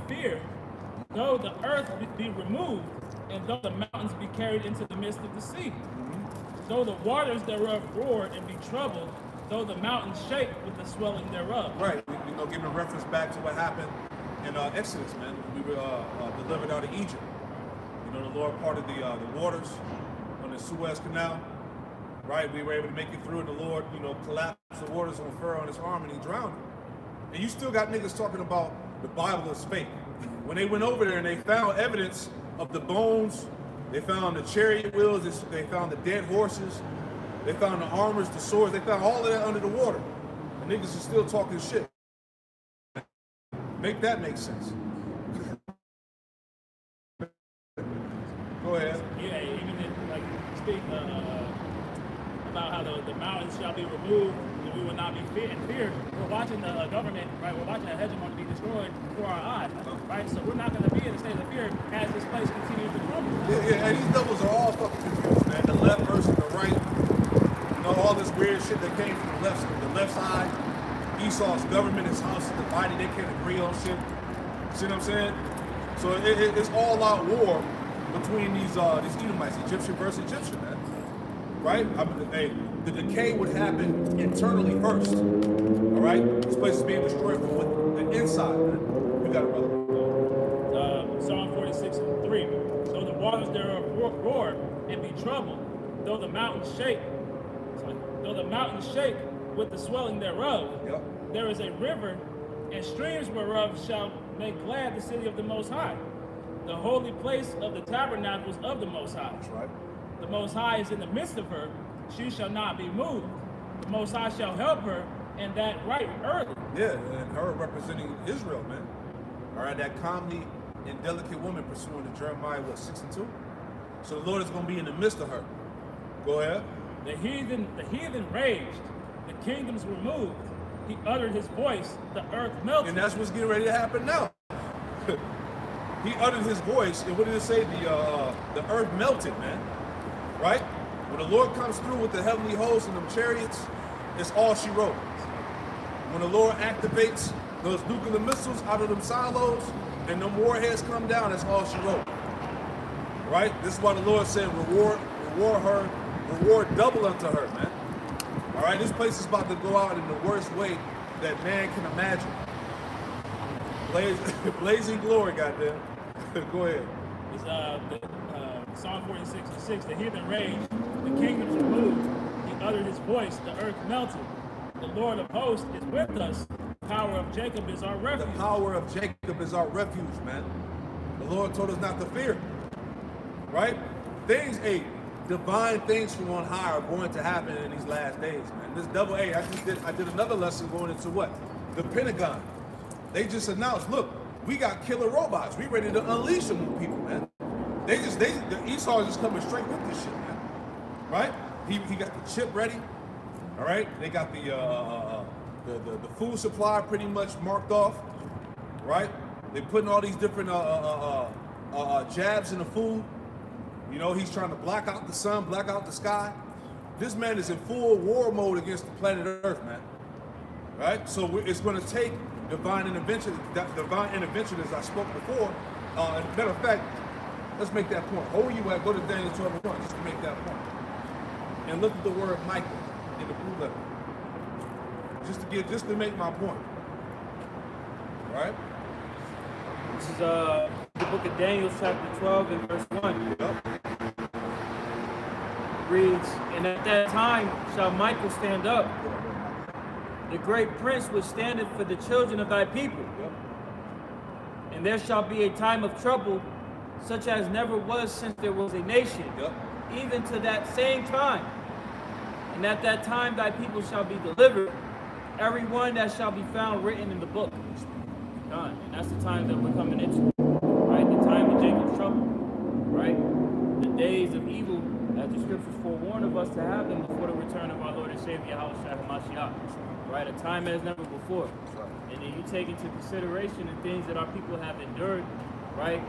fear, though the earth be removed, and though the mountains be carried into the midst of the sea. Though the waters thereof roar and be troubled, though the mountains shake with the swelling thereof. Right. Giving a reference back to what happened in Exodus, man. We were delivered out of Egypt. The Lord parted the waters on the Suez Canal. Right. We were able to make it through, and the Lord, collapsed the waters on Pharaoh on his arm, and he drowned him. And you still got niggas talking about the Bible is fake. When they went over there and they found evidence of the bones, they found the chariot wheels, they found the dead horses, they found the armors, the swords, they found all of that under the water. And niggas are still talking shit. Make that make sense. Go ahead. Yeah, even speak about how the mountains shall be removed, and we will not be in fear. We're watching the government, right? We're watching the hegemony be destroyed before our eyes, right? So we're not going to be in a state of fear as this place continues to crumble. Yeah, and these devils are all fucking confused, man. The left versus the right. All this weird shit that came from the left side. Esau's government, his house is divided. They can't agree on shit. See what I'm saying? So it's all out war between these Edomites, Egyptian versus Egyptian, man. Right? The decay would happen internally first. All right? This place is being destroyed from the inside, man. You got it, brother. Psalm 46:3. Though the waters thereof roar and be troubled, though the mountains shake with the swelling thereof, there is a river, and streams whereof shall make glad the city of the Most High, the holy place of the tabernacles of the Most High. That's right. The Most High is in the midst of her, she shall not be moved. The Most High shall help her, and that right early. Yeah, and her representing Israel, man. All right, that comely and delicate woman pursuing the Jeremiah, 6:2? So the Lord is going to be in the midst of her. Go ahead. The heathen raged, the kingdoms were moved. He uttered his voice, the earth melted. And that's what's getting ready to happen now. He uttered his voice, and what did it say? The earth melted, man. Right? When the Lord comes through with the heavenly hosts and them chariots, it's all she wrote. When the Lord activates those nuclear missiles out of them silos and them warheads come down, that's all she wrote. Right? This is why the Lord said, reward double unto her, man. All right, this place is about to go out in the worst way that man can imagine. Blazing glory, goddamn. Go ahead. It's Psalm 46:6. The heathen raged, the kingdoms were moved. He uttered his voice, the earth melted. The Lord of hosts is with us. The power of Jacob is our refuge. The power of Jacob is our refuge, man. The Lord told us not to fear. Right? Divine things from on high are going to happen in these last days, man. This devil, I did another lesson going into what? The Pentagon. They just announced, look, we got killer robots. We ready to unleash them on people, man. The Esau is just coming straight with this shit, man. Right? He got the chip ready. All right? They got the food supply pretty much marked off. Right? They're putting all these different jabs in the food. He's trying to black out the sun, black out the sky. This man is in full war mode against the planet Earth, man. Right? So it's going to take divine intervention. That divine intervention, as I spoke before. Matter of fact, let's make that point. Where you at? Go to Daniel 12:1 just to make that point. And look at the word Michael in the blue letter. Just to make my point. All right? This is the book of Daniel, chapter 12 and verse 1. Yep. Reads, and at that time shall Michael stand up, the great prince which standeth for the children of thy people. Yep. And there shall be a time of trouble, such as never was since there was a nation, Yep. even to that same time. And at that time thy people shall be delivered, every one that shall be found written in the book. Done. And that's the time that we're coming into, right? The time of Jacob's trouble, right? The days of evil, as the scriptures forewarn of us to happen before the return of our Lord and Savior, Yahushua HaMashiach, right? A time as never before. And then you take into consideration the things that our people have endured, right?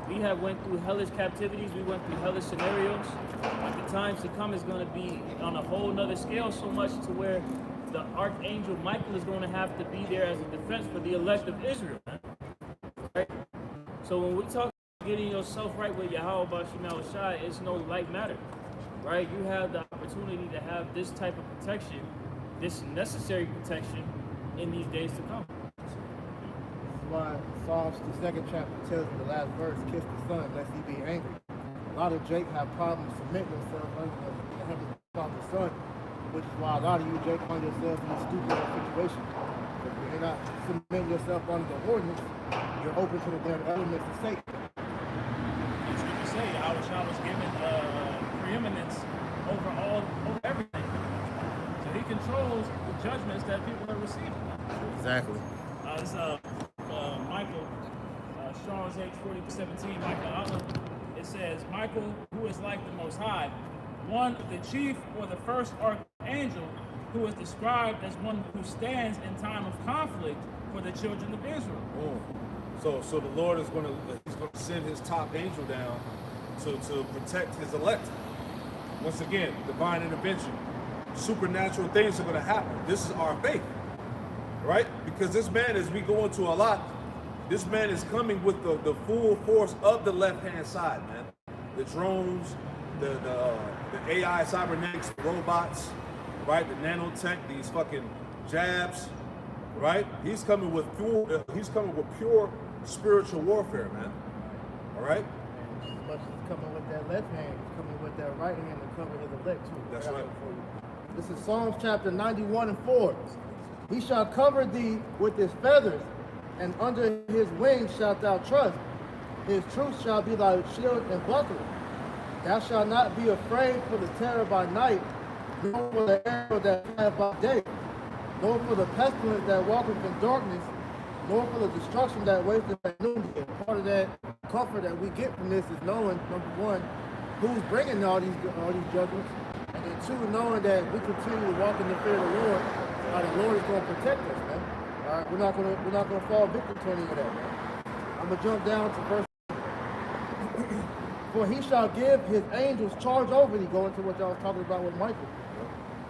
We have went through hellish captivities, we went through hellish scenarios. But the times to come is going to be on a whole nother scale, so much to where the archangel Michael is going to have to be there as a defense for the elect of Israel, man. Right? So when we talk about getting yourself right with Yahweh Bashim Shai, it's no light matter, right? You have the opportunity to have this type of protection, this necessary protection in these days to come. That's why Psalms, the second chapter, tells in the last verse, kiss the Son, lest he be angry. A lot of Jake have problems submitting themselves under the heavenly Father's Son, which is why a lot of you, Jake, find yourself in a stupid situation. If you're not submitting yourself under the ordinance, you're open to the damn elements of Satan. It's what you say. Yahushua was given preeminence over everything. So he controls the judgments that people are receiving. Exactly. This Michael, Strong's H 40-17, Michael Allen. It says, Michael, who is like the Most High, one of the chief or the first archangel, who is described as one who stands in time of conflict for the children of Israel. So the Lord is going to send his top angel down to protect his elect. Once again, divine intervention. Supernatural things are going to happen. This is our faith, right? Because this man, as we go into a lot, this man is coming with the full force of the left-hand side, man. The drones, the AI cybernetics, robots, right? The nanotech, these fucking jabs, right? He's coming with pure spiritual warfare, man. All right? As much as he's coming with that left hand, he's coming with that right hand to cover his elect too. That's right. This is Psalms chapter 91:4. He shall cover thee with his feathers, and under his wings shalt thou trust. His truth shall be thy shield and buckler. Thou shalt not be afraid for the terror by night, nor for the arrow that flieth by day, nor for the pestilence that walketh in darkness, nor for the destruction that wasteth at noonday. Part of that comfort that we get from this is knowing, number one, who's bringing all these judgments, and then two, knowing that we continue to walk in the fear of the Lord. The Lord is going to protect us, man. All right, we're not going to fall victim to any of that, man. I'm gonna jump down to verse. For he shall give his angels charge over thee, going to what y'all was talking about with Michael.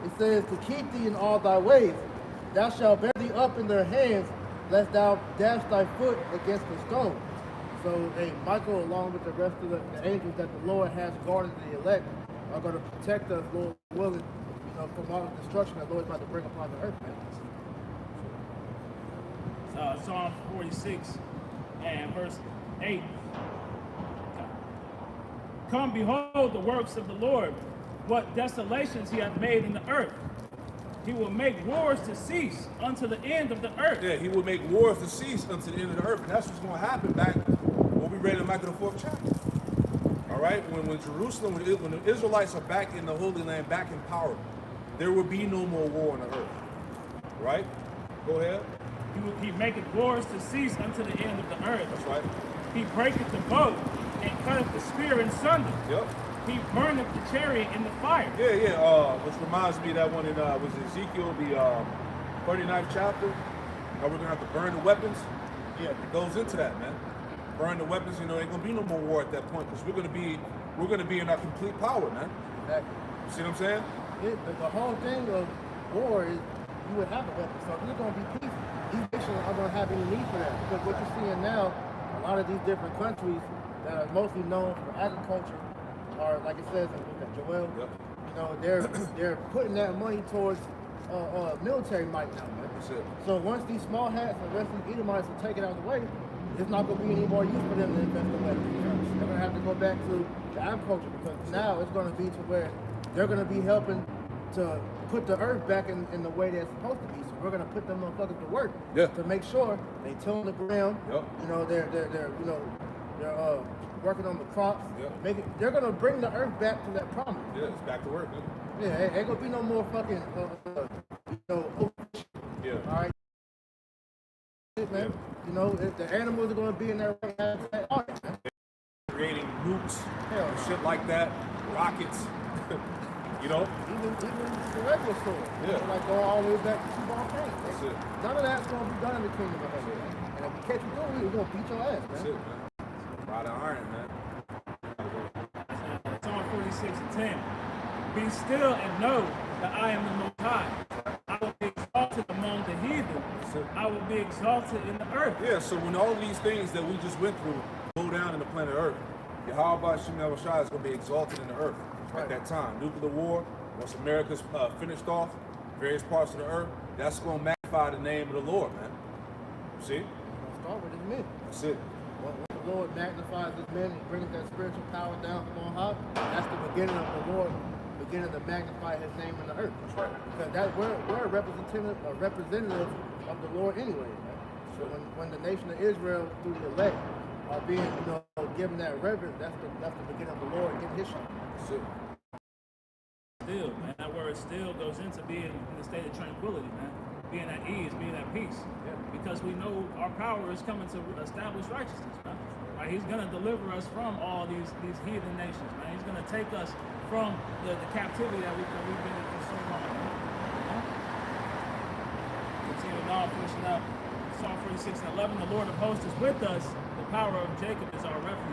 It says, to keep thee in all thy ways. Thou shalt bear thee up in their hands, lest thou dash thy foot against a stone. So, hey, Michael, along with the rest of the angels that the Lord has guarded the elect, are going to protect us, Lord willing, from all the destruction that the Lord is about to bring upon the earth, man. Psalm 46 and verse 8. Come, behold the works of the Lord, what desolations he hath made in the earth. He will make wars to cease unto the end of the earth. Yeah, he will make wars to cease unto the end of the earth. And that's what's going to happen back when we read in Micah the 4th chapter. All right? When Jerusalem, when the Israelites are back in the Holy Land, back in power, there will be no more war on the earth. Right? Go ahead. He maketh wars to cease unto the end of the earth. That's right. He breaketh the bow and cutteth the spear in sunder. Yep. He burneth the chariot in the fire. Yeah. Which reminds me of that one in was Ezekiel, the 39th chapter. How we're gonna have to burn the weapons. Yeah, it goes into that, man. Burn the weapons. Ain't gonna be no more war at that point because we're gonna be in our complete power, man. Exactly. You see what I'm saying? The whole thing of war is you would have a weapon, so there's gonna be peace. These nations are gonna have any need for that because what you're seeing now, a lot of these different countries that are mostly known for agriculture are, like it says in the book of Joel, they're putting that money towards military might now, man. That's it. So once these small hats and the rest of these Edomites are taken out of the way, it's not going to be any more use for them to invest in weapons. They're going to have to go back to the agriculture because now it's going to be to where they're going to be helping to put the earth back in the way that it's supposed to be. So we're going to put them motherfuckers to work to make sure they till the ground. Yep. They're working on the crops. Yep. They're going to bring the earth back to that promise. Yeah, it's back to work, man. Yeah, ain't going to be no more fucking, Yeah. All right. Man. The animals are going to be in their right habitat. All right, man. Creating nukes and shit like that, rockets. Even the regular store. Like going all the way back to T-ball Kane. That's it. None of that's going to be done in the kingdom of heaven. And if we catch you doing it, we're going to beat your ass, man. That's it, man. Rod of iron, man. Psalm 46:10. Be still and know that I am the Most High. I will be exalted among the heathen. I will be exalted in the earth. Yeah, so when all these things that we just went through, go down in the planet Earth. Yahweh Shem Yahushua is going to be exalted in the earth at that time. Nuclear war, once America's finished off, various parts of the earth, that's going to magnify the name of the Lord, man. See? Let's start with his men. That's it. When the Lord magnifies his men and brings that spiritual power down from on high, that's the beginning of the Lord beginning to magnify his name in the earth. That's right. Because we're a representative of the Lord anyway, man. So when the nation of Israel through the elect are being, given that reverence, that's the beginning of the Lord getting his shot. That's it. Still, man, that word still goes into being in a state of tranquility, man. Being at ease, being at peace. Yeah. Because we know our power is coming to establish righteousness, man. Right? He's gonna deliver us from all these heathen nations, man. He's gonna take us from the captivity that we've been in for so long. Man. Continuing on, finishing up. Psalm 46 and 11, the Lord of hosts is with us. The power of Jacob is our refuge.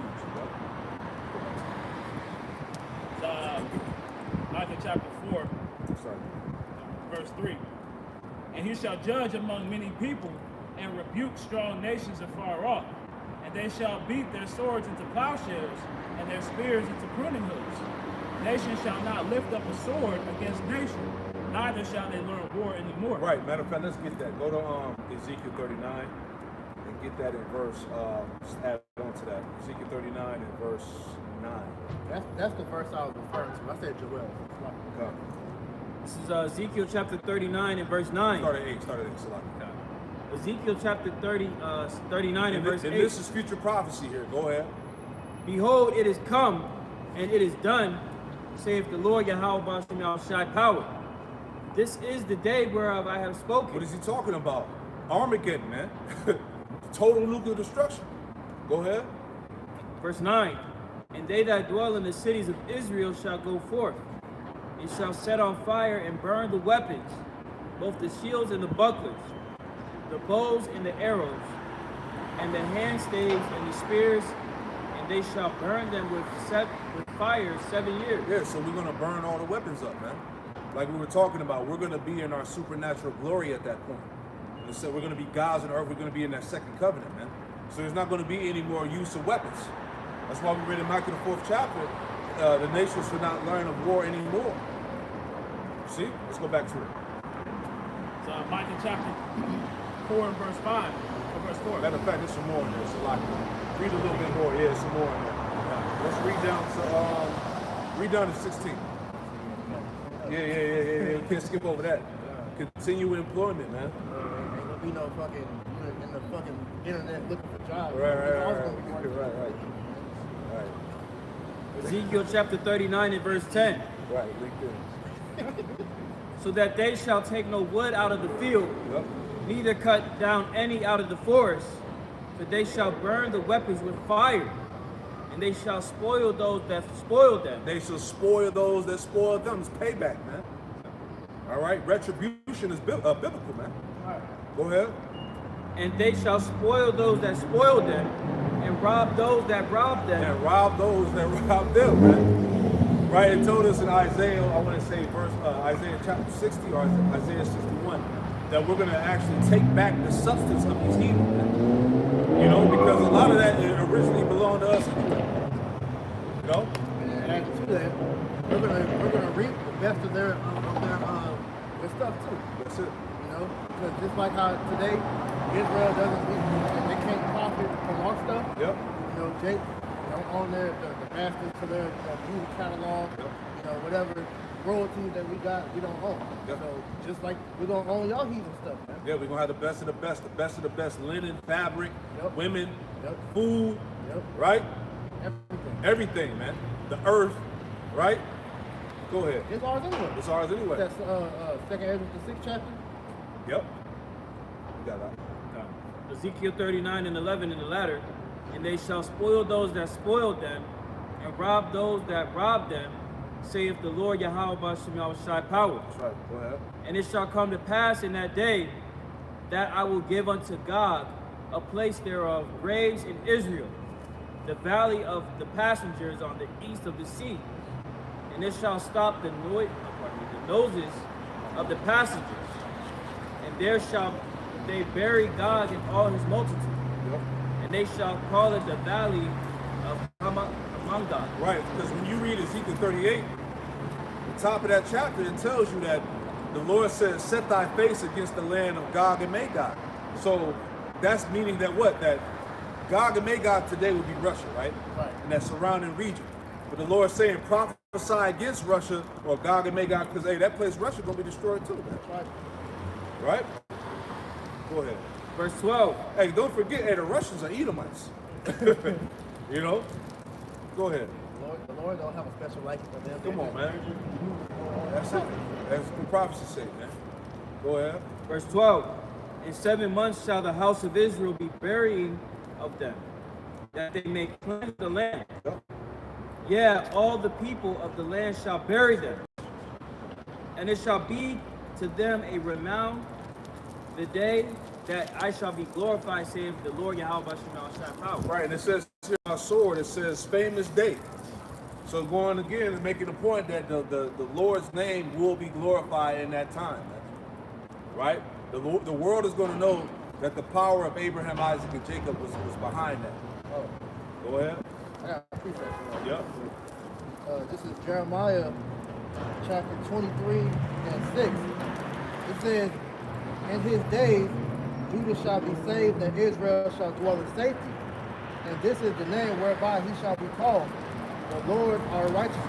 Micah chapter 4, verse 3. And he shall judge among many people and rebuke strong nations afar off. And they shall beat their swords into plowshares and their spears into pruning hooks. Nation shall not lift up a sword against nation, neither shall they learn war anymore. Right. Matter of fact, let's get that. Go to Ezekiel 39 and get that in verse. Just add on to that. Ezekiel 39 and verse 9. That's the verse I was referring to. I said Joel. Okay. This is Ezekiel chapter 39 and verse 9. Start at 8. Salaki. Ezekiel chapter 39 and verse 8. And this is future prophecy here. Go ahead. Behold, it is come, and it is done, saith the Lord Yahweh Bashem Yahushai power. This is the day whereof I have spoken. What is he talking about? Armageddon, man. Total nuclear destruction. Go ahead. Verse 9. And they that dwell in the cities of Israel shall go forth, and shall set on fire and burn the weapons, both the shields and the bucklers, the bows and the arrows, and the handstaves and the spears, and they shall burn them with fire 7 years. Yeah, so we're going to burn all the weapons up, man. Like we were talking about, we're going to be in our supernatural glory at that point. And so we're going to be gods on earth. We're going to be in that second covenant, man. So there's not going to be any more use of weapons. That's why we read in Micah the 4th chapter, the nations should not learn of war anymore. See? Let's go back to it. So Micah chapter 4 and verse 5. Or verse 4. Matter of fact, there's some more in there. It's a lot. Read a little bit more. Yeah, some more in there. Let's read down to 16. Yeah. You can't skip over that. Continue employment, man. Ain't gonna be no fucking in the fucking internet looking for jobs. Right. Ezekiel chapter 39 and verse 10. Right, LinkedIn. So that they shall take no wood out of the field, Yep. neither cut down any out of the forest, for they shall burn the weapons with fire, and they shall spoil those that spoiled them. They shall spoil those that spoil them. It's payback, man. All right, retribution is biblical, man. Go ahead. And they shall spoil those that spoiled them, and rob those that robbed them. And rob those that rob them, man. Right, it told us in Isaiah, I want to say Isaiah chapter 60 or Isaiah 61, that we're going to actually take back the substance of these heathen, man. You know, because a lot of that originally belonged to us anyway. You know? And add to that, we're gonna reap the best of their stuff too. That's it. You know, because just like how today Israel they can't profit from our stuff. Yep. You know, Jake don't own the masters to their music catalog. Yep. You know, whatever royalties that we got, we don't own. Yep. So just like we're gonna own y'all heathen stuff, man. Yeah, we're going to have the best of the best linen, fabric, Yep. women, Yep. food, Yep. right? Everything. Everything, man. The earth, right? Go ahead. It's ours anyway. It's ours anyway. That's 2nd Ezra, the 6th chapter. Yep. You got that. Ezekiel 39 and 11 in the latter. And they shall spoil those that spoiled them, and rob those that robbed them, saith the Lord Yahweh Bashem Yahushai power. That's right. Go ahead. And it shall come to pass in that day that I will give unto God a place thereof, graves in Israel, the valley of the passengers on the east of the sea. And it shall stop the noses of the passengers, and there shall they bury God in all his multitude. Yep. And they shall call it the valley of Hamongah. Right, because when you read Ezekiel 38, the top of that chapter, it tells you that the Lord says, set thy face against the land of Gog and Magog. So that's meaning that what? That Gog and Magog today would be Russia, right? Right. And that surrounding region. But the Lord's saying, prophesy against Russia or Gog and Magog, because hey, that place Russia gonna be destroyed too, man. Right. Right? Go ahead. Verse 12. Hey, don't forget, hey, the Russians are Edomites. You know? Go ahead. The Lord don't have a special liking for them. Come on, man. That's it. That's what the prophecy say, man. Go ahead. Verse 12. In 7 months shall the house of Israel be burying of them, that they may cleanse the land. Yep. Yeah, all the people of the land shall bury them. And it shall be to them a renown the day that I shall be glorified, saith the Lord Yahweh Bashar power. Right, and it says here on our sword, it says famous day. So going again and making the point that the Lord's name will be glorified in that time. Right? The world is going to know that the power of Abraham, Isaac, and Jacob was behind that. Oh, Go ahead. I got a precept for that. Yep. This is Jeremiah chapter 23 and 6. It says, in his days, Judah shall be saved, and Israel shall dwell in safety. And this is the name whereby he shall be called, the Lord our righteousness.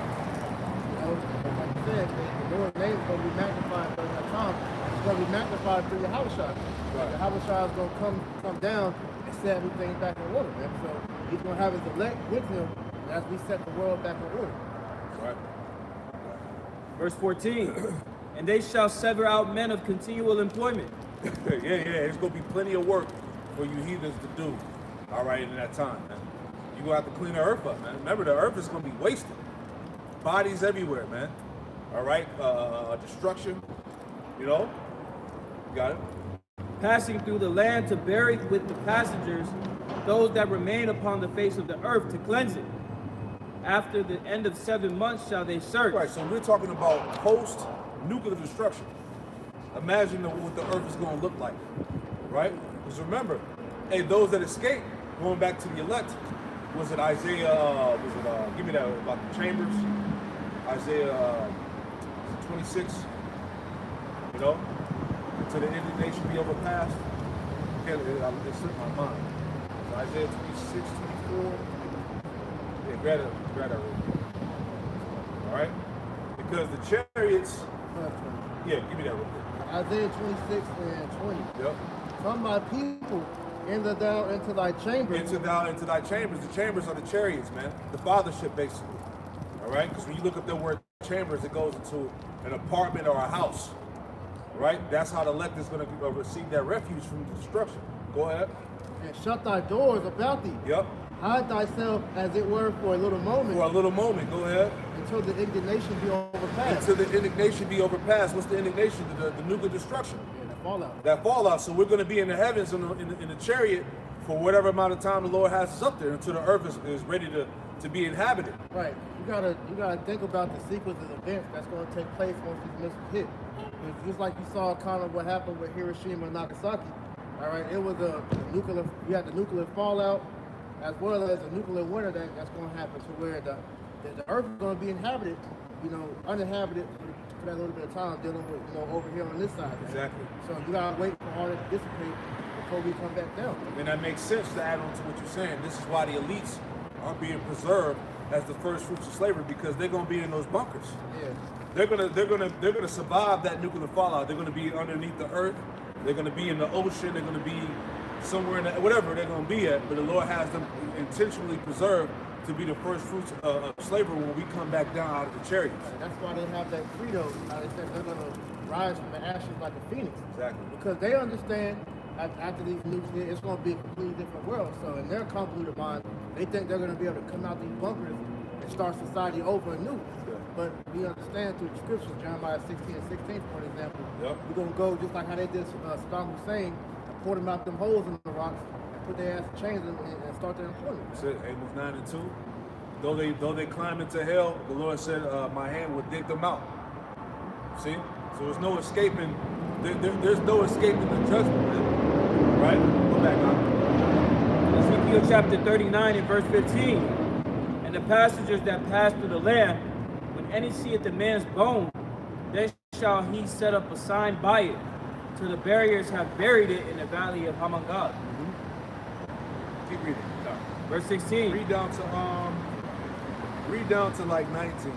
You know, like you said, the Lord's name is going to be magnified during that time. It's going to be magnified through Yahushua. Right. The Yahushua is going to come down and set everything back in order, man. So he's going to have his elect with him as we set the world back in order. Right. Verse 14. And they shall sever out men of continual employment. Yeah. There's going to be plenty of work for you heathens to do. All right, in that time, man. You're going to have to clean the earth up, man. Remember, the earth is going to be wasted. Bodies everywhere, man. All right? Destruction. You know? You got it? Passing through the land to bury with the passengers those that remain upon the face of the earth to cleanse it. After the end of 7 months shall they search. Right, so we're talking about post-nuclear destruction. Imagine what the earth is going to look like, right? Because remember, hey, those that escaped, going back to the elect, was it Isaiah, give me that, about the chambers? Isaiah 26, you know? To the indignation be overpassed. It slipped my mind. So Isaiah 26, 24. Yeah, grab that real quick. All right? Because the chariots, yeah, give me that real quick. Isaiah 26 and 20. Yep. Come, my people, enter thou into thy chambers. Enter thou into thy chambers. The chambers are the chariots, man. The fathership, basically. All right? Because when you look up the word chambers, it goes into an apartment or a house. Right? That's how the elect is going to receive that refuge from destruction. Go ahead. And shut thy doors about thee. Yep. Hide thyself, as it were, for a little moment. For a little moment. Go ahead. Until the indignation be overpassed. Until the indignation be overpassed. What's the indignation? The nuclear destruction. Yeah, the fallout. That fallout. So we're going to be in the heavens in the chariot for whatever amount of time the Lord has us up there until the earth is ready to be inhabited. Right. You gotta think about the sequence of events that's going to take place once these missiles hit. It's just like you saw kind of what happened with Hiroshima and Nagasaki. All right, it was we had the nuclear fallout as well as the nuclear winter that's going to happen to where the earth is going to be inhabited, uninhabited for that little bit of time dealing with, over here on this side. Right? Exactly. So you gotta wait for all that to dissipate before we come back down. And that makes sense to add on to what you're saying. This is why the elites are being preserved as the first fruits of slavery, because they're going to be in those bunkers. Yeah. They're gonna survive that nuclear fallout. They're gonna be underneath the earth. They're gonna be in the ocean. They're gonna be somewhere in whatever they're gonna be at. But the Lord has them intentionally preserved to be the first fruits of slavery when we come back down out of the chariots. And that's why they have that credo. They said they're gonna rise from the ashes like a phoenix. Exactly. Because they understand after these nukes hit, it's gonna be a completely different world. So in their convoluted mind, they think they're gonna be able to come out these bunkers and start society over anew. But we understand through the scriptures, Jeremiah 16 and 16, for example, we're going to go just like how they did Saddam Hussein, and pour them out them holes in the rocks, and put their ass in chains and start their employment. That's it, Amos 9 and 2. Though they climb into hell, the Lord said, my hand will dig them out. See? So there's no escaping, there's no escaping the judgment, man. Right? Go back up. Ezekiel Ezekiel chapter 39 and verse 15. And the passengers that pass through the land, when any seeth the man's bone, then shall he set up a sign by it, till the barriers have buried it in the valley of Hamangad. Keep reading. Verse 16. Read down to like 19.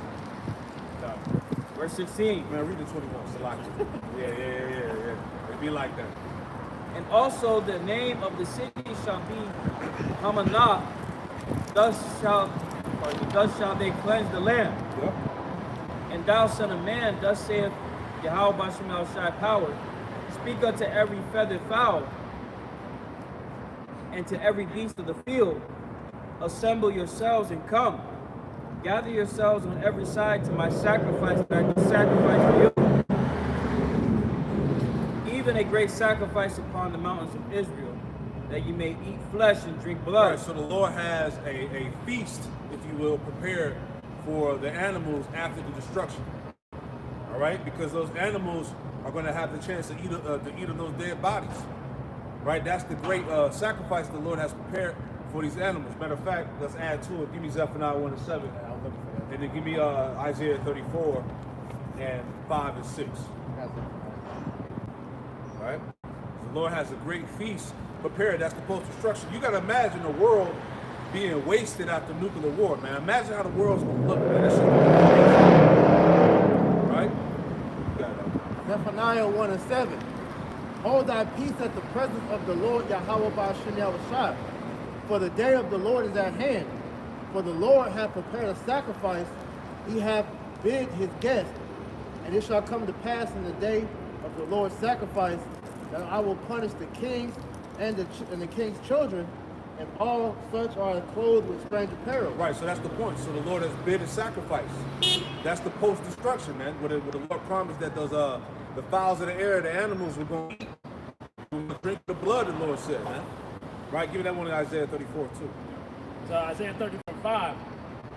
Verse 16. Man, read the 21. Select it. Yeah. It'd be like that. And also the name of the city shall be Hamanah. Thus shall they cleanse the land. Yep. And thou, son of man, thus saith Yahweh Bashem El Shai power, speak unto every feathered fowl and to every beast of the field, assemble yourselves and come. Gather yourselves on every side to my sacrifice that I sacrifice for you. Even a great sacrifice upon the mountains of Israel, that you may eat flesh and drink blood. Right, so the Lord has a feast, if you will, prepared for the animals after the destruction. All right, because those animals are going to have the chance to eat of those dead bodies. Right, that's the great sacrifice the Lord has prepared for these animals. Matter of fact, let's add to it. Give me Zephaniah 1 and 7, and then give me Isaiah 34 and 5 and 6. All right, the Lord has a great feast prepared. That's the post-destruction. You got to imagine the world being wasted after nuclear war, man. Imagine how the world's going to look, man. That shit right? Zephaniah 1 and 7. Hold thy peace at the presence of the Lord Yahweh Bashem Yahushua, for the day of the Lord is at hand. For the Lord hath prepared a sacrifice, he hath bid his guest. And it shall come to pass in the day of the Lord's sacrifice that I will punish the kings and the king's children, and all such are clothed with strange apparel. Right, so that's the point. So the Lord has bid a sacrifice. That's the post-destruction, man. Where the Lord promised that those the fowls of the air, the animals were going to eat. Drink the blood, the Lord said, man. Right, give me that one in Isaiah 34 too. So Isaiah 34:5.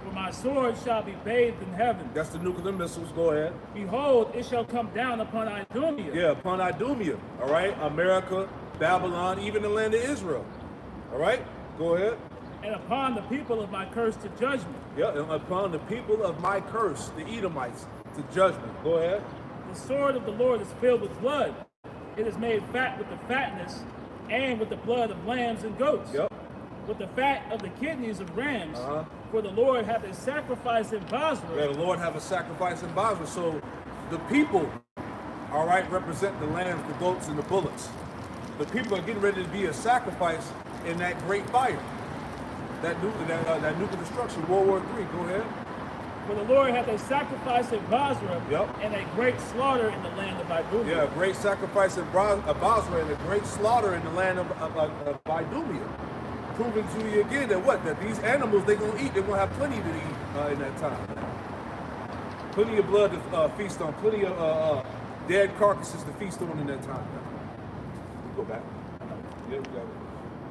For my sword shall be bathed in heaven. That's the nuclear missiles. Go ahead. Behold, it shall come down upon Idumea. Yeah, upon Idumea. All right, America, Babylon, even the land of Israel. All right, go ahead. And upon the people of my curse to judgment. Yeah, and upon the people of my curse, the Edomites, to judgment. Go ahead. The sword of the Lord is filled with blood. It is made fat with the fatness, and with the blood of lambs and goats. Yep. With the fat of the kidneys of rams. For the Lord hath a sacrifice in Basra. Yeah, the Lord have a sacrifice in Basra. So the people, all right, represent the lambs, the goats, and the bullocks. The people are getting ready to be a sacrifice in that great fire. That nuclear destruction, World War III. Go ahead. For the Lord hath a sacrifice in Basra, Yep. and a great slaughter in the land of Idumea. Yeah, a great sacrifice in Basra and a great slaughter in the land of Idumea. Proving to you again that these animals they're going to eat, they're going to have plenty to eat in that time. Plenty of blood to feast on, plenty of dead carcasses to feast on in that time. Go back. Yeah, we got it.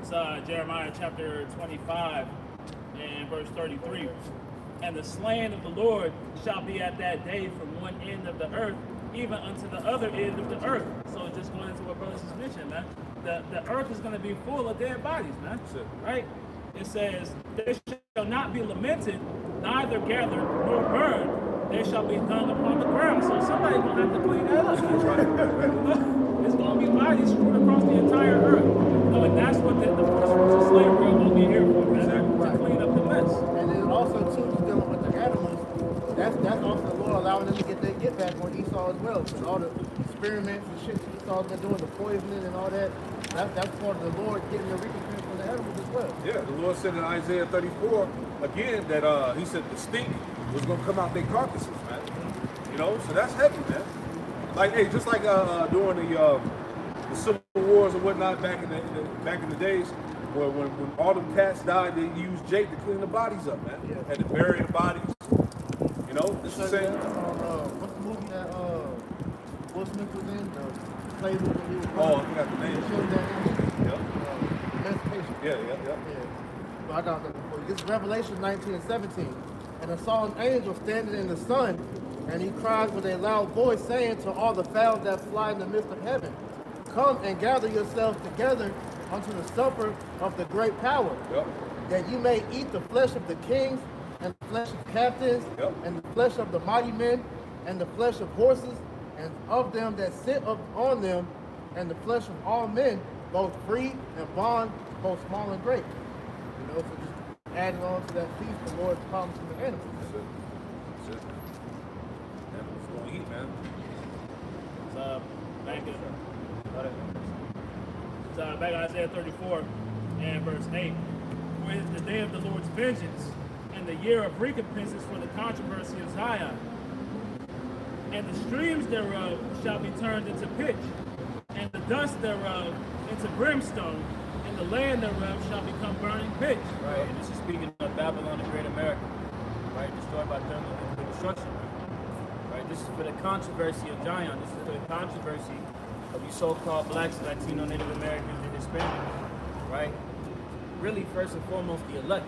It's Jeremiah chapter 25 and verse 33. And the slain of the Lord shall be at that day from one end of the earth, even unto the other end of the earth. So just going into what brothers has mentioned, man. The earth is going to be full of dead bodies, man. Right? It says, they shall not be lamented, neither gathered nor burned. They shall be hung upon the ground. So somebody's going to have to clean that up. It's going to be bodies strewn across the entire earth. No, and that's what the slavery will be here for, man. To clean up the mess. And then also, too, just dealing with the animals, that's also the Lord allowing them to get their get back on Esau as well. So all the experiments and shit that Esau's been doing, the poisoning and all that, that's part of the Lord getting the recompense from the animals as well. Yeah, the Lord said in Isaiah 34, again, that he said the stink was going to come out their carcasses, man. You know, so that's heavy, man. Like, hey, just like during the Civil Wars and whatnot back in the days, where when all them cats died, they used Jake to clean the bodies up, man. Yeah. Had to bury the bodies. You know, this is saying. What's the movie that Will Smith was in? The play movie he was in? Oh, I forgot the name. Emancipation. Yeah. So I got that before. This is Revelation 19 and 17. And I saw an angel standing in the sun, and he cried with a loud voice, saying to all the fowls that fly in the midst of heaven, come and gather yourselves together unto the supper of the great power, Yep. that you may eat the flesh of the kings, and the flesh of captains, Yep. and the flesh of the mighty men, and the flesh of horses, and of them that sit up on them, and the flesh of all men, both free and bond, both small and great. You know, so just adding on to that feast, the Lord promised the animals. That's it. That's it. Animals gonna eat, man. So back in back in Isaiah 34 and verse 8, for it is the day of the Lord's vengeance, and the year of recompenses for the controversy of Zion. And the streams thereof shall be turned into pitch, and the dust thereof into brimstone, and the land thereof shall become burning pitch. Right, and this is speaking of Babylon, the great America, right, destroyed by thermal destruction. Right, this is for the controversy of Zion. This is for the controversy of you so-called blacks, Latino, Native Americans, and Hispanics. Right, really, first and foremost, the elect.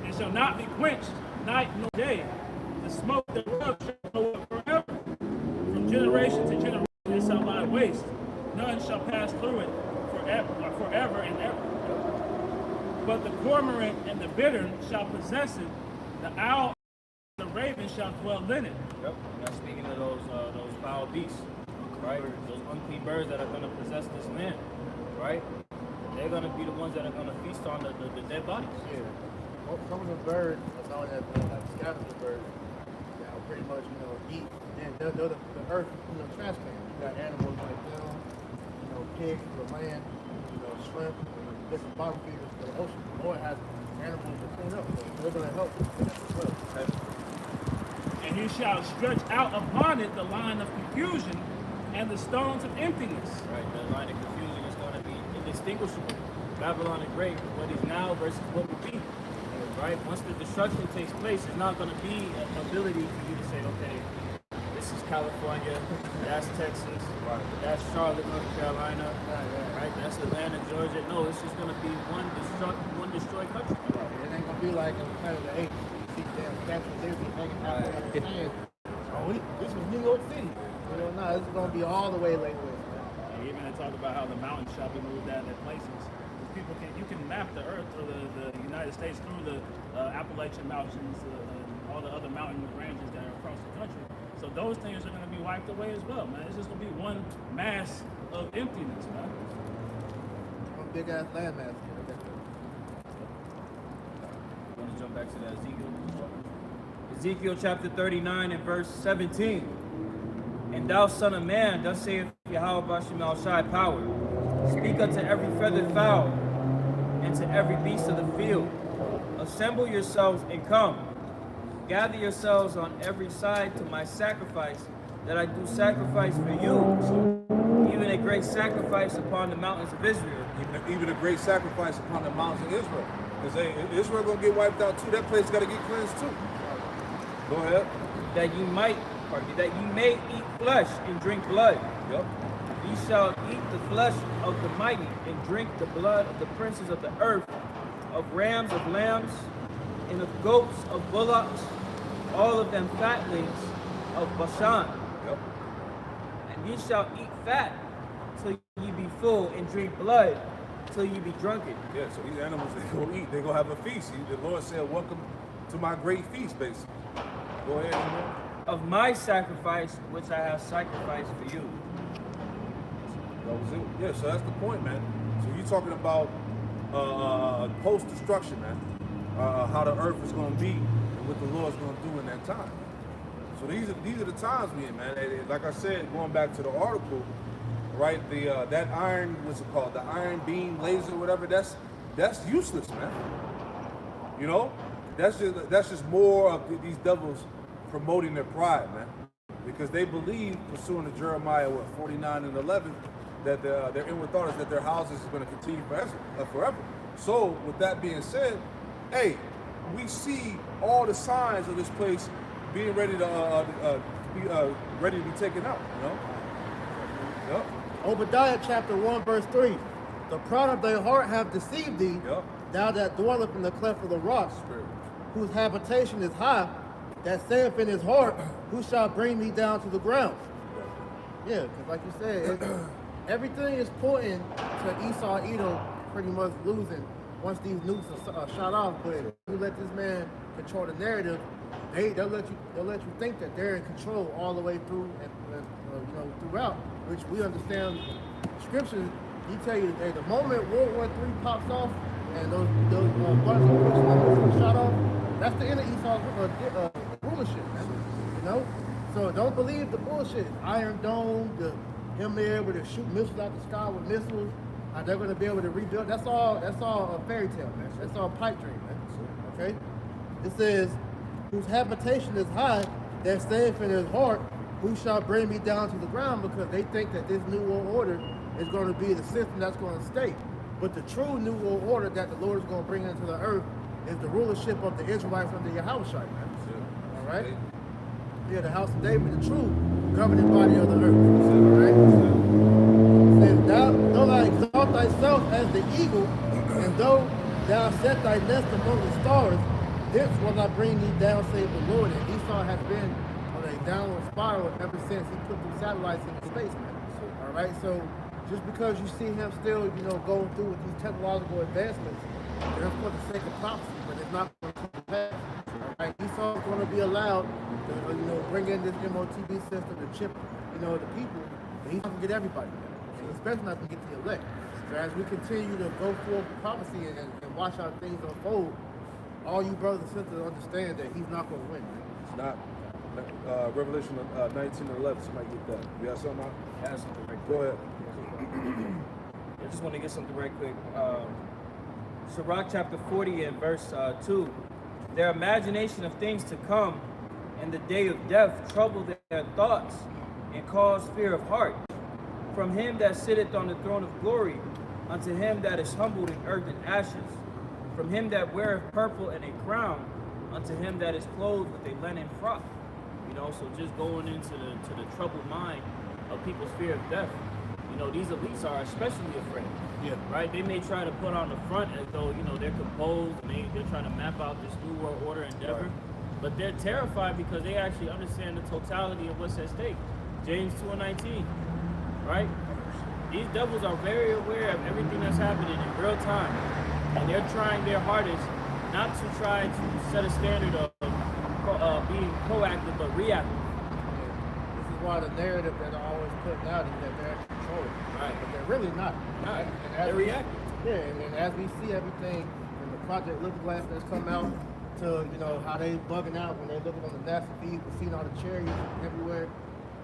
It shall not be quenched night nor day. The smoke thereof shall go up forever. From generation to generation it shall lie waste. None shall pass through it forever and ever. But the cormorant and the bittern shall possess it. The owl and the raven shall dwell in it. Yep. And that's speaking of those foul beasts, right? Those unclean birds that are going to possess this land, right? They're going to be the ones that are going to feast on the dead bodies. Yeah. Well, some of the birds are known as like scavenger birds that will pretty much, you know, eat. And they're the earth, you know, trash can. You got animals like them, you know, pigs for the land, you know, shrimp, and different bottom feeders for the ocean. The Lord has animals to clean up, so they're going to help as well. And he shall stretch out upon it the line of confusion and the stones of emptiness. Right, the line of confusion is going to be indistinguishable. Babylon the Great, what is now versus what will be. Right? Once the destruction takes place, it's not going to be an ability for you to say, okay, this is California, that's Texas, right, that's Charlotte, North Carolina, right? That's Atlanta, Georgia. No, it's just going to be one destroyed country. Right. It ain't going to be like in Planet of the Apes. You see damn statues, they be hanging out there on the sand. Oh, this is New York City. You know, no, this is going to be all the way Lake West. And even they talk about how the mountains shall be moved out of their places. You can map the earth or the United States through the Appalachian Mountains and all the other mountain ranges that are across the country. So those things are going to be wiped away as well, man. It's just going to be one mass of emptiness, man. One big ass landmass. Let's jump back to that Ezekiel chapter 39 and verse 17. And thou son of man, thus saith Yahweh Bashem El Shai power, speak unto every feathered fowl and to every beast of the field. Assemble yourselves and come. Gather yourselves on every side to my sacrifice, that I do sacrifice for you, even a great sacrifice upon the mountains of Israel. Even a great sacrifice upon the mountains of Israel. Because Israel going to get wiped out too. That place got to get cleansed too. Go ahead. That you may eat flesh and drink blood. Yep. Ye shall eat the flesh of the mighty and drink the blood of the princes of the earth, of rams, of lambs, and of goats, of bullocks, all of them fatlings of Bashan. Yep. And ye shall eat fat till ye be full, and drink blood till ye be drunken. Yeah, so these animals, they go eat. They go have a feast. The Lord said, welcome to my great feast, basically. Go ahead, man. Of my sacrifice, which I have sacrificed for you. That was it. Yeah, so that's the point, man. So you're talking about post-destruction, man. How the earth is going to be and what the Lord's going to do in that time. So these are the times we in, man. Like I said, going back to the article, right? That iron, what's it called? The iron beam laser, whatever. That's useless, man. You know, that's just more of these devils promoting their pride, man. Because they believe, pursuant to Jeremiah 49 and 11, that their inward thought is that their houses is going to continue forever. So, with that being said, hey, we see all the signs of this place being ready to be taken out. You know. Yep. Obadiah chapter 1 verse 3. The pride of thy heart have deceived thee, Yep. thou that dwelleth in the cleft of the rocks, whose habitation is high, that saith in his heart, who shall bring me down to the ground? Yeah, because like you said, everything is pointing to Esau Edom pretty much losing once these nukes are shot off. But if you let this man control the narrative, they'll let you think that they're in control all the way through and throughout, which we understand. Scriptures, he tell you that the moment World War III pops off and those bullets are shot off, that's the end of Esau's rulership, man. You know. So don't believe the bullshit. Iron Dome, him being able to shoot missiles out the sky with missiles. They're going to be able to rebuild. That's all a fairy tale, man. That's all pipe dream, man. Okay? It says, whose habitation is high, that saith in his heart, who shall bring me down to the ground? Because they think that this new world order is going to be the system that's going to stay. But the true new world order that the Lord is going to bring into the earth is the rulership of the Israelites under Yahweh, man. All right? Yeah, the house of David, the true governing body of the earth. All right? It says, though thou exalt thyself as the eagle, and though thou set thy nest among the stars, thence will I bring thee down, save the Lord. And Esau has been on a downward spiral ever since he put these satellites into space, man. All right, so just because you see him still, going through with these technological advancements, they're for the sake of prophecy, but it's not going to come to pass. All right, Esau's going to be allowed to, bring in this MOTB system to chip, the people, but he's not going to get everybody, man. Especially not going to get the elect. So as we continue to go forward with prophecy and watch how things unfold, all you brothers and sisters understand that he's not going to win. Man. It's not. Revelation 19 and 11, somebody get that. You have something? I have something right Go quick. ahead. I just want to get something right quick. Sirach chapter 40 and verse 2. Their imagination of things to come and the day of death trouble their thoughts and cause fear of heart. From him that sitteth on the throne of glory, unto him that is humbled in earth and ashes. From him that weareth purple and a crown, unto him that is clothed with a linen frock. So just going into the troubled mind of people's fear of death. These elites are especially afraid. Yeah. Right? They may try to put on the front as though, they're composed and they're trying to map out this new world order endeavor. Right. But they're terrified because they actually understand the totality of what's at stake. James 2:19. Right? These devils are very aware of everything that's happening in real time. And they're trying their hardest not to try to set a standard of being proactive but reactive. This is why the narrative that I always put out is that they're in control. Right. But they're really not. Right. And They're reactive. Yeah, and as we see everything from the Project Look Glass that's come out to, how they bugging out when they looking on the NASA feed, we seeing all the chariots everywhere.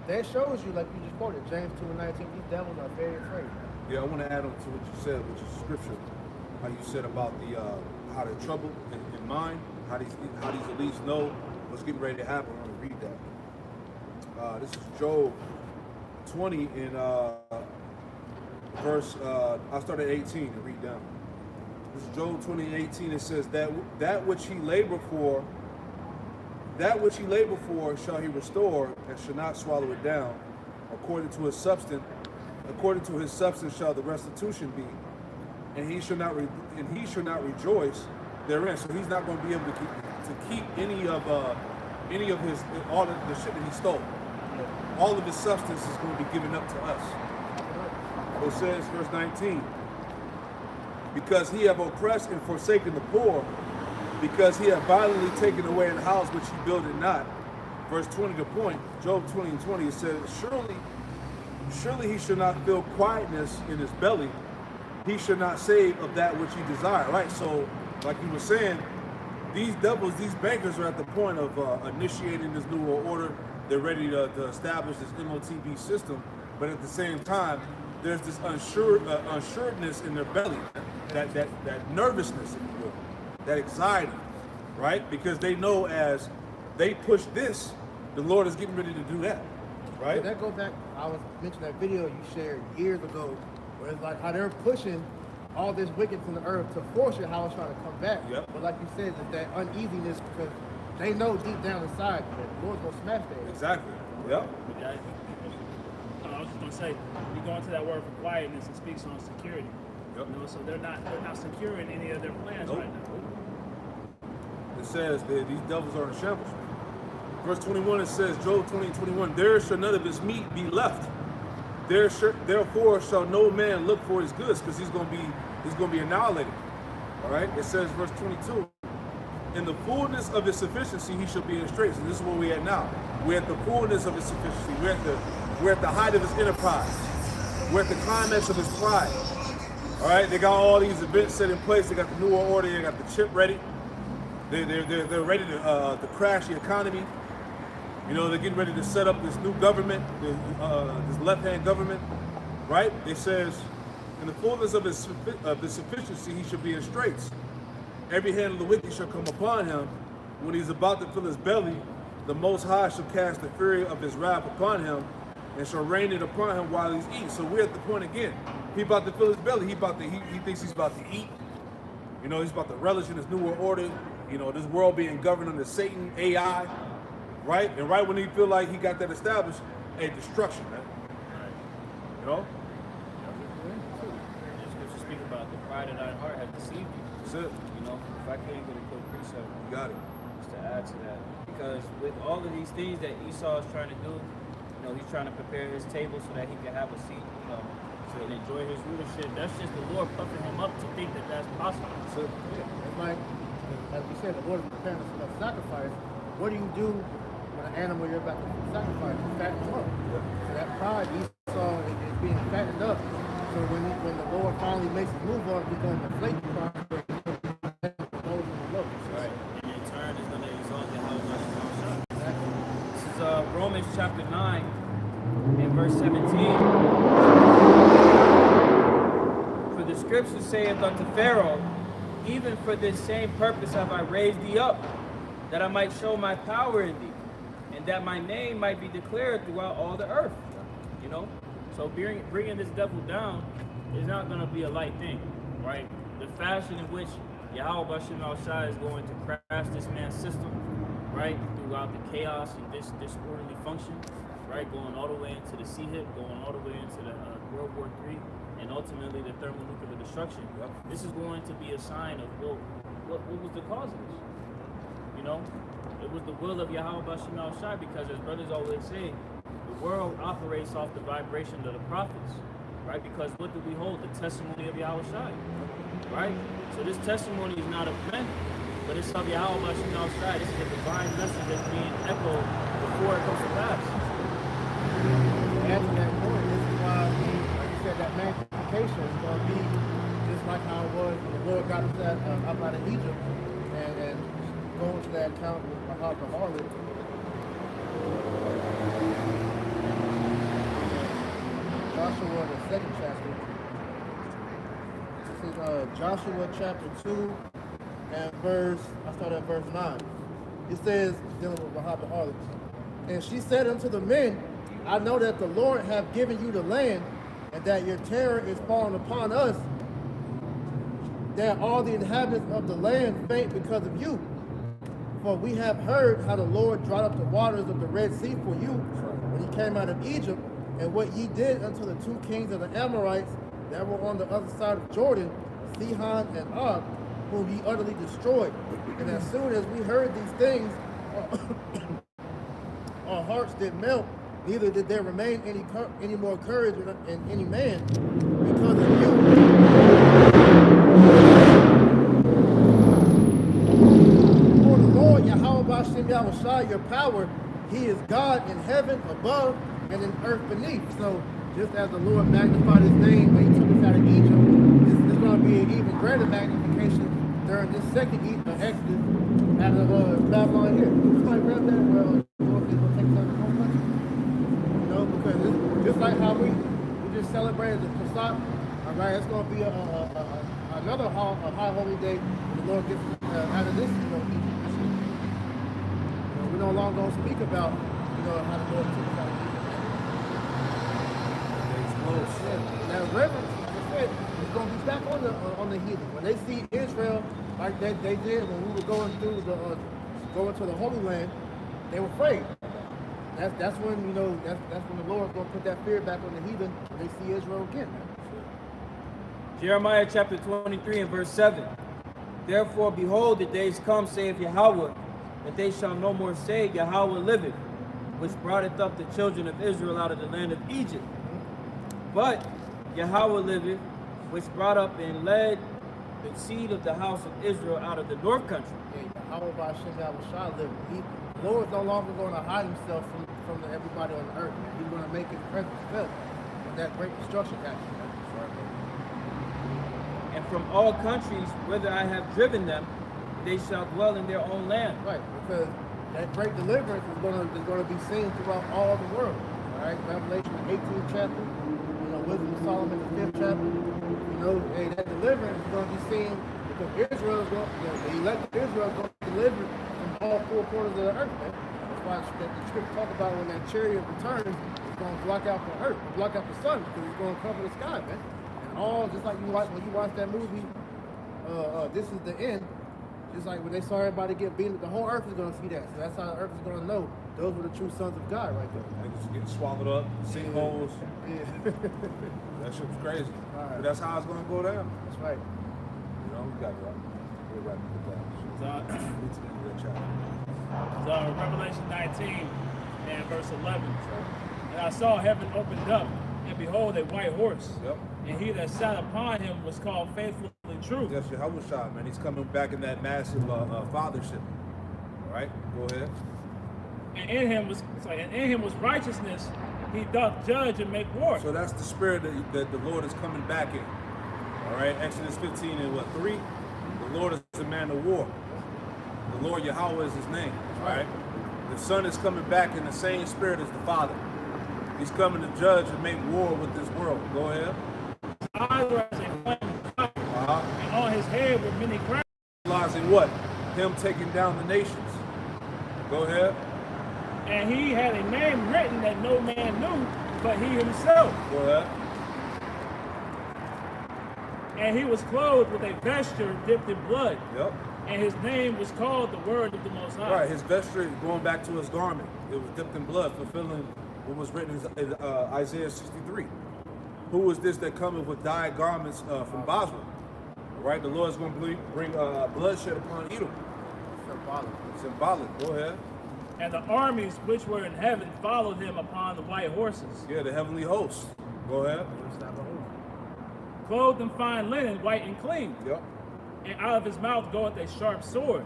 That shows you, like you just quoted, James 2:19, these devils are very afraid. Yeah, I want to add on to what you said, which is scripture. How you said about the how they're troubled in mind, how these elites know what's getting ready to happen. I want to read that. This is Job 20 in verse. I'll start at 18 and read down. This is Job 20:18. It says that which he labored for, shall he restore, and shall not swallow it down. According to his substance shall the restitution be, and he shall not rejoice therein. So he's not going to be able to keep any of his all of the shit that he stole. All of his substance is going to be given up to us. So it says, verse 19, because he have oppressed and forsaken the poor, because he have violently taken away an house which he builded not. Verse 20, the point, Job 20:20, it says, surely he shall not feel quietness in his belly. He shall not save of that which he desire. Right? So, like you were saying, these devils, these bankers are at the point of initiating this new world order. They're ready to establish this MOTB system. But at the same time, there's this unsuredness in their belly, that nervousness, if you will, that anxiety, right? Because they know as they push this, the Lord is getting ready to do that, right? Did that go back? I was mentioning that video you shared years ago, where it's like how they're pushing all this wickedness in the earth to force it, how it's trying to come back. Yep. But like you said, it's that uneasiness because they know deep down inside that the Lord's gonna smash that. Exactly. Yep. Yeah, I was just gonna say, you go into that word for quietness, it speaks on security. Yep. So they're not secure in any of their plans Nope. right now. It says that these devils are in shambles. Verse 21, it says, Job 20:21, there shall none of his meat be left, Therefore shall no man look for his goods, because he's gonna be annihilated. All right. It says, verse 22. In the fullness of his sufficiency, he shall be in straits. And this is where we're at now. We're at the fullness of his sufficiency. We're at the height of his enterprise. We're at the climax of his pride. All right. They got all these events set in place. They got the New World Order. They got the chip ready. They're ready to crash the economy. You know, they're getting ready to set up this new government, this left-hand government, right? It says, in the fullness of the sufficiency, he shall be in straits. Every hand of the wicked shall come upon him. When he's about to fill his belly, the Most High shall cast the fury of his wrath upon him, and shall rain it upon him while he's eating. So we're at the point again. He about to fill his belly. He thinks he's about to eat. You know, he's about to relish in this new world order. You know, this world being governed under Satan, AI. Right? And right when he feel like he got that established, destruction, man. Right. You know? The scripture speak about the pride of thine heart has deceived you. That's it. You know, if I can get a quick precept, You got it. just to add to that, because with all of these things that Esau is trying to do, you know, he's trying to prepare his table so that he can have a seat, you know, so and enjoy his rulership. That's just the Lord puffing him up to think that that's possible. That's it. Yeah, it's like, as we said, the Lord is preparing us for the sacrifice. What do you do when an animal you're about to sacrifice? You fatten them up. So that pride, Esau is being fattened up. So when the Lord finally makes a move on it, he's going to inflate the pride. Right. And in turn, is going to exalt the house of God. Exactly. This is Romans chapter 9 and verse 17. For the scripture saith unto Pharaoh, even for this same purpose have I raised thee up, that I might show my power in thee, and that my name might be declared throughout all the earth. You know? So bringing this devil down is not going to be a light thing, right? The fashion in which Yahweh Bashem Al-Shai is going to crash this man's system, right? Throughout the chaos and this disorderly function, right? Going all the way into the Sea-Hip, going all the way into the World War III, and ultimately the thermonuclear destruction. This is going to be a sign of, well, what was the cause of this? You know, it was the will of Yahweh Bashem Al-Shai, because as brothers always say, the world operates off the vibration of the prophets, right? Because what do we hold? The testimony of Yahweh Shai, right? So this testimony is not of men, but it's of Yahweh Bashem Al-Shai. This is a divine message that's being echoed before it comes to pass. To add to that point, this is why, like you said, that magnification is going to be just like how it was when the Lord got us up out of Egypt and going to that account with Mahab the harlot. Joshua, the second chapter. This is Joshua chapter 2 and I start at verse 9. It says, dealing with Mahab the harlot, and she said unto the men, I know that the Lord hath given you the land, and that your terror is fallen upon us, that all the inhabitants of the land faint because of you. For we have heard how the Lord dried up the waters of the Red Sea for you when he came out of Egypt, and what ye did unto the two kings of the Amorites that were on the other side of Jordan, Sihon and Og, whom ye utterly destroyed. And as soon as we heard these things, our hearts did melt, neither did there remain any more courage in any man because of you. For the Lord, Yahweh Bashem Yahushua, your power, he is God in heaven above and in earth beneath. So just as the Lord magnified his name when he took us out of Egypt, this is going to be an even greater magnification during this second Exodus out of Babylon here. Somebody grab that? Well, the Lord is going to take us out of the whole country. You know, because it's just like how we just celebrated the Pesach. All right, it's going to be another high holy day when the Lord gets out of this, Egypt. We no longer going to speak about, how the Lord took us out of Egypt. That reverence, like I said, is going to be back on the heathen. When they see Israel like they did when we were going through going to the Holy Land, they were afraid. That's when that's when the Lord is going to put that fear back on the heathen when they see Israel again. Jeremiah chapter 23 and verse 7. Therefore, behold, the days come, saith Yahweh, that they shall no more say, Yahweh liveth, which broughteth up the children of Israel out of the land of Egypt. But Yahweh liveth, which brought up and led the seed of the house of Israel out of the north country. Yeah, Yahweh by Hashem Yahushua live. The Lord is no longer going to hide himself from everybody on the earth, man. He's going to make his presence felt when that great destruction happens, man. And from all countries whither I have driven them, they shall dwell in their own land. Right, because that great deliverance is going to be seen throughout all the world. All right, Revelation the 18th chapter, Wisdom of Solomon the 5th chapter. Hey, that deliverance is going to be seen because Israel is going, the elect of Israel is going to be delivered from all four corners of the earth, man. That's why the scripture talk about when that chariot returns, it's going to block out the earth, block out the sun, because it's going to cover the sky, man. And all, just like when you watch that movie, This Is the End. Just like when they saw everybody get beaten, the whole earth is going to see that. So that's how the earth is going to know those were the true sons of God right there. Niggas getting swallowed up, sinkholes. Yeah. That shit was crazy. Right. But that's how it's going to go down. That's right. We got it right. We're right with that. It's in the chapter. So Revelation 19 and verse 11. And I saw heaven opened up, and behold, a white horse. Yep. And he that sat upon him was called Faithful and True. Yes, Yahushua, man. He's coming back in that massive fathership. All right, go ahead. And in him was righteousness. He doth judge and make war. So that's the spirit that the Lord is coming back in. All right, Exodus 15 and 3? The Lord is a man of war. The Lord Yahweh is his name. All right. The Son is coming back in the same spirit as the Father. He's coming to judge and make war with this world. Go ahead. His eyes were as a flame of fire, and on his head were many crowns. Realizing what? Him taking down the nations. Go ahead. And he had a name written that no man knew but he himself. Go ahead. And he was clothed with a vesture dipped in blood. Yep. And his name was called the Word of the Most High. Right, his vesture going back to his garment. It was dipped in blood, fulfilling what was written in Isaiah 63. Who was this that cometh with dyed garments from Basra? Right, the Lord is going to bring bloodshed upon Edom. Symbolic. Go ahead. And the armies which were in heaven followed him upon the white horses. Yeah, the heavenly host. Go ahead. Clothed in fine linen, white and clean. Yep. And out of his mouth goeth a sharp sword,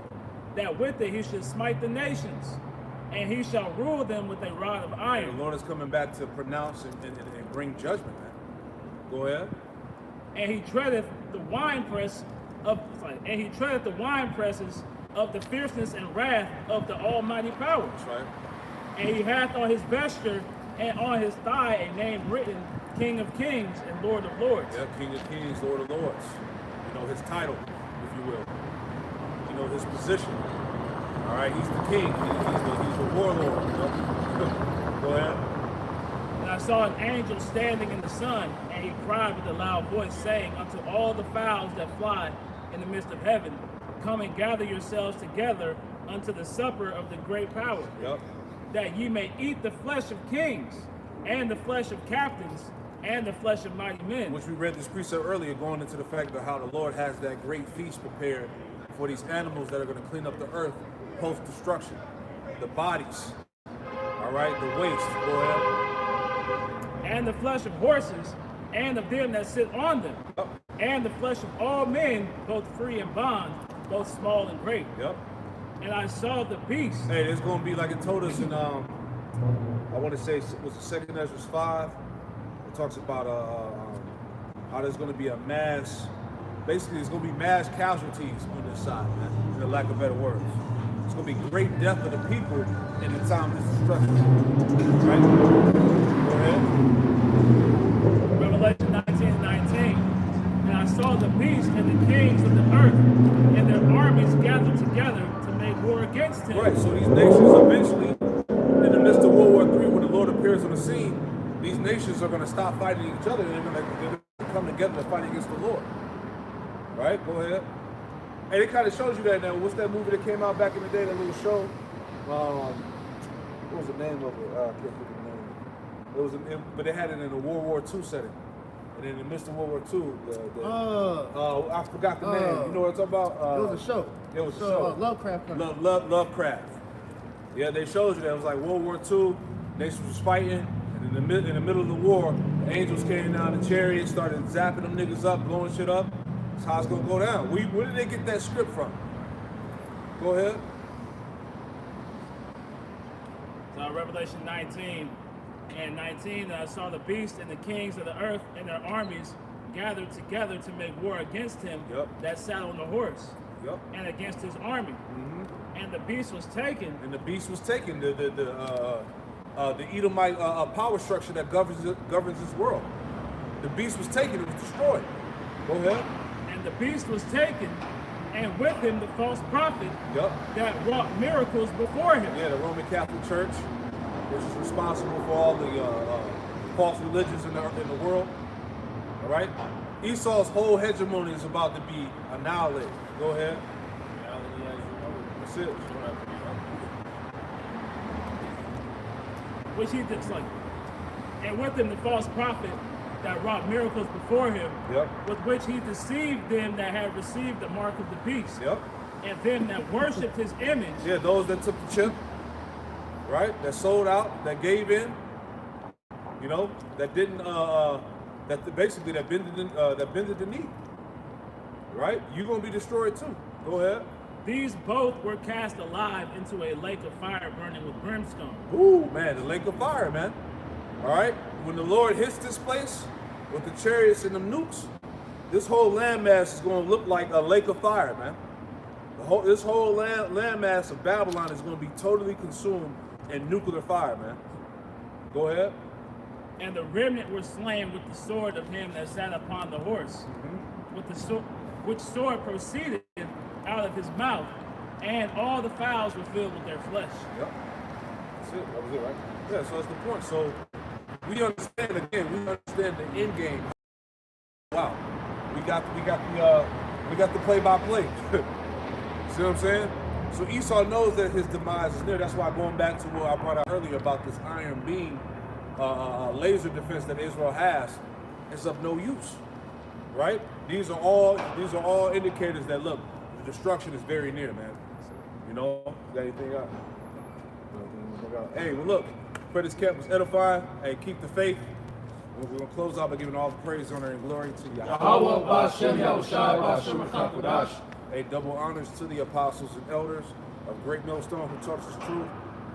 that with it he should smite the nations, and he shall rule them with a rod of iron. The Lord is coming back to pronounce and bring judgment, man. Go ahead. And he treadeth the winepresses of the fierceness and wrath of the Almighty power. That's right. And he hath on his vesture and on his thigh a name written, King of Kings and Lord of Lords. Yeah, King of Kings, Lord of Lords. You know, his title, if you will. You know, his position. All right, he's the king. He's the warlord. You know? Go ahead. And I saw an angel standing in the sun, and he cried with a loud voice, saying unto all the fowls that fly in the midst of heaven, come and gather yourselves together unto the supper of the great power, Yep. that ye may eat the flesh of kings, and the flesh of captains, and the flesh of mighty men. Which we read this precept earlier, going into the fact of how the Lord has that great feast prepared for these animals that are going to clean up the earth post-destruction. The bodies, all right, the waste. Go ahead. And the flesh of horses, and of them that sit on them, Yep. and the flesh of all men, both free and bond, both small and great. Yep. And I saw the beast. Hey, it's going to be like it told us in, I want to say, was it 2nd Ezra 5? It talks about how there's going to be a mass, basically there's going to be mass casualties on this side, man, in the lack of better words. It's going to be great death of the people in the time of this destruction. Right? Go ahead. Revelation 19:19. And I saw the beast and the kings of the earth and their armies gathered together to make war against him. Right, so these nations eventually, in the midst of World War III, when the Lord appears on the scene, these nations are going to stop fighting each other and they're going to come together to fight against the Lord. Right? Go ahead. And it kind of shows you that now. What's that movie that came out back in the day, that little show? What was the name of it? I can't think of the name. But they had it in a World War II setting. And in the midst of World War II, I forgot the name. You know what I'm talking about? It was a show. It was a show. Lovecraft. Lovecraft. Yeah, they showed you that it was like World War II. Nations was fighting, and in the middle of the war, The angels came down the chariot, started zapping them niggas up, blowing shit up. That's how it's gonna go down. Where did they get that script from? Go ahead. So Revelation 19 and 19, I saw the beast and the kings of the earth and their armies gathered together to make war against him that sat on the horse and against his army. And the beast was taken. And the beast was taken. The Edomite power structure that governs this world. The beast was taken. It was destroyed. Go ahead. And the beast was taken, and with him the false prophet that wrought miracles before him. Yeah, the Roman Catholic Church, which is responsible for all the false religions in the world. All right? Esau's whole hegemony is about to be annihilated. Go ahead. That's it. Which he did, like, and with him the false prophet that wrought miracles before him, with which he deceived them that had received the mark of the beast, and them that worshipped his image. Yeah, those that took the chip, right? That sold out, that gave in, you know, that didn't, that bended the knee, right? You're gonna be destroyed too. Go ahead. These both were cast alive into a lake of fire burning with brimstone. Ooh, man, the lake of fire, man. All right? When the Lord hits this place with the chariots and the nukes, this whole landmass is going to look like a lake of fire, man. This whole landmass of Babylon is going to be totally consumed in nuclear fire, man. Go ahead. And the remnant were slain with the sword of him that sat upon the horse, with the sword, which sword proceeded out of his mouth, and all the fowls were filled with their flesh. That's it. That was it, right? Yeah, so that's the point. So we understand the end game. Wow. We got the play-by-play. See what I'm saying? So Esau knows that his demise is near. That's why going back to what I brought out earlier about this iron beam laser defense that Israel has, is of no use. Right? These are all indicators that look, the destruction is very near, man. You know, got anything out? Hey, well look, pray this camp was edifying. Hey, keep the faith. We're going to close out by giving all the praise, honor, and glory to Yahweh. Hey, double honors to the apostles and elders of Great Millstone who taught us truth.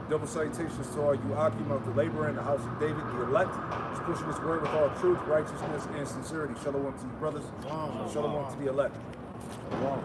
Double salutations to all you Akim of the labor in the house of David, the elect, who's pushing this word with all truth, righteousness, and sincerity. Shalom to you brothers. Shalom to the elect. Shalom.